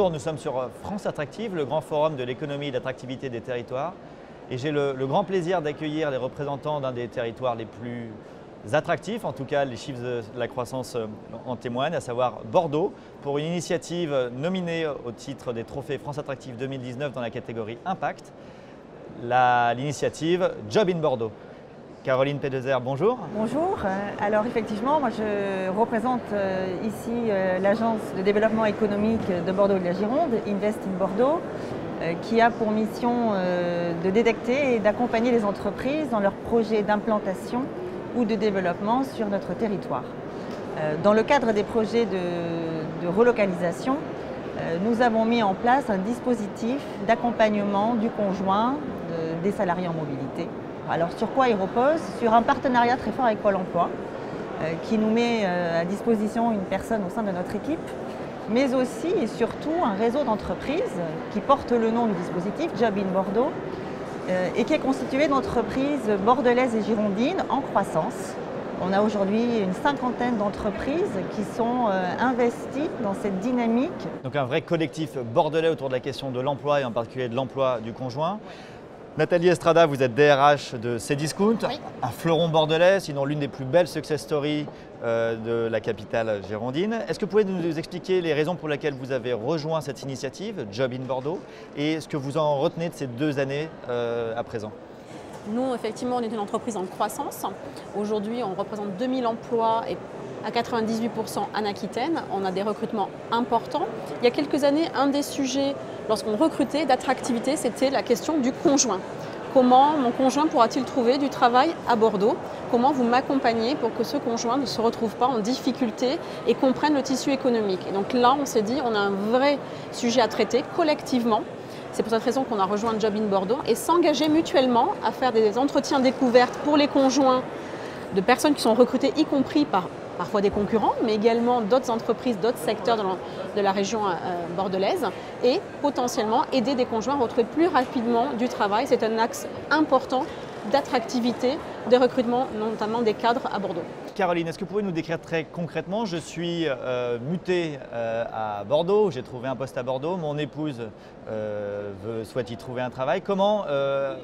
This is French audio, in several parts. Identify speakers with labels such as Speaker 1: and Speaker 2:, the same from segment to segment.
Speaker 1: Bonjour, nous sommes sur France Attractive, le grand forum de l'économie et de l'attractivité des territoires. Et j'ai le grand plaisir d'accueillir les représentants d'un des territoires les plus attractifs, en tout cas les chiffres de la croissance en témoignent, à savoir Bordeaux, pour une initiative nominée au titre des trophées France Attractive 2019 dans la catégorie Impact, l'initiative Job in Bordeaux. Caroline Pédezer, bonjour.
Speaker 2: Bonjour. Alors effectivement, moi je représente ici l'agence de développement économique de Bordeaux et de la Gironde, Invest in Bordeaux, qui a pour mission de détecter et d'accompagner les entreprises dans leurs projets d'implantation ou de développement sur notre territoire. Dans le cadre des projets de relocalisation, nous avons mis en place un dispositif d'accompagnement du conjoint des salariés en mobilité. Alors sur quoi il repose? Sur un partenariat très fort avec Pôle emploi qui nous met à disposition une personne au sein de notre équipe, mais aussi et surtout un réseau d'entreprises qui porte le nom du dispositif Job in Bordeaux et qui est constitué d'entreprises bordelaises et girondines en croissance. On a aujourd'hui une cinquantaine d'entreprises qui sont investies dans cette dynamique.
Speaker 1: Donc un vrai collectif bordelais autour de la question de l'emploi et en particulier de l'emploi du conjoint. Nathalie Estrada, vous êtes DRH de Cdiscount, oui. Un fleuron bordelais, sinon l'une des plus belles success stories de la capitale girondine. Est-ce que vous pouvez nous expliquer les raisons pour lesquelles vous avez rejoint cette initiative, Job in Bordeaux, et ce que vous en retenez de ces 2 années à présent?
Speaker 3: Nous, effectivement, on est une entreprise en croissance. Aujourd'hui, on représente 2000 emplois et à 98% en Aquitaine. On a des recrutements importants. Il y a quelques années, un des sujets, lorsqu'on recrutait d'attractivité, c'était la question du conjoint. Comment mon conjoint pourra-t-il trouver du travail à Bordeaux? Comment vous m'accompagnez pour que ce conjoint ne se retrouve pas en difficulté et comprenne le tissu économique? Et donc là, on s'est dit, on a un vrai sujet à traiter collectivement. C'est pour cette raison qu'on a rejoint Job in Bordeaux et s'engager mutuellement à faire des entretiens découvertes pour les conjoints de personnes qui sont recrutées, y compris parfois des concurrents, mais également d'autres entreprises, d'autres secteurs de la région bordelaise et potentiellement aider des conjoints à retrouver plus rapidement du travail. C'est un axe important d'attractivité, de recrutement, notamment des cadres à Bordeaux.
Speaker 1: Caroline, est-ce que vous pouvez nous décrire très concrètement? Je suis muté à Bordeaux, j'ai trouvé un poste à Bordeaux, mon épouse souhaite y trouver un travail. Comment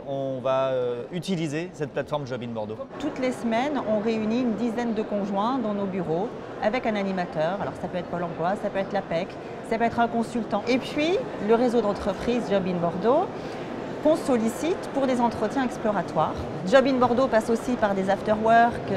Speaker 1: on va utiliser cette plateforme Job in Bordeaux?
Speaker 2: Toutes les semaines, on réunit une dizaine de conjoints dans nos bureaux avec un animateur. Alors ça peut être Pôle emploi, ça peut être l'APEC, ça peut être un consultant. Et puis, le réseau d'entreprises Job in Bordeaux qu'on sollicite pour des entretiens exploratoires. Job in Bordeaux passe aussi par des after-work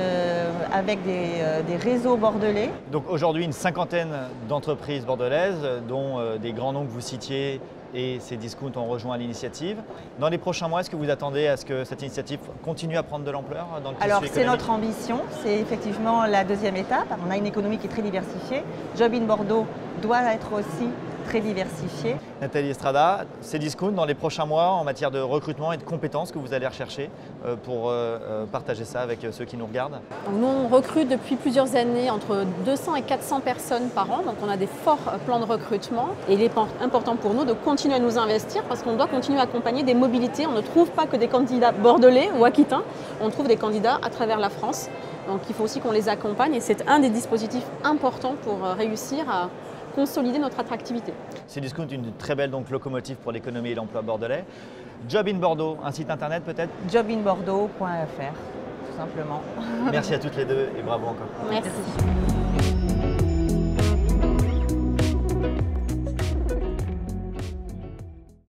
Speaker 2: avec des réseaux bordelais.
Speaker 1: Donc aujourd'hui, une cinquantaine d'entreprises bordelaises, dont des grands noms que vous citiez et Cdiscount ont rejoint l'initiative. Dans les prochains mois, est-ce que vous attendez à ce que cette initiative continue à prendre de l'ampleur dans le tissu économique?
Speaker 2: Alors c'est notre ambition, c'est effectivement la deuxième étape. On a une économie qui est très diversifiée. Job in Bordeaux doit être aussi très diversifié.
Speaker 1: Nathalie Estrada, Cdiscount, dans les prochains mois, en matière de recrutement et de compétences que vous allez rechercher pour partager ça avec ceux qui nous regardent?
Speaker 3: Nous, on recrute depuis plusieurs années entre 200 et 400 personnes par an, donc on a des forts plans de recrutement. Et il est important pour nous de continuer à nous investir parce qu'on doit continuer à accompagner des mobilités. On ne trouve pas que des candidats bordelais ou aquitains, on trouve des candidats à travers la France. Donc il faut aussi qu'on les accompagne et c'est un des dispositifs importants pour réussir à consolider notre attractivité.
Speaker 1: Cdiscount, une très belle locomotive pour l'économie et l'emploi bordelais. Job in Bordeaux, un site internet peut-être?
Speaker 2: Jobinbordeaux.fr, tout simplement.
Speaker 1: Merci à toutes les deux et bravo encore.
Speaker 3: Merci.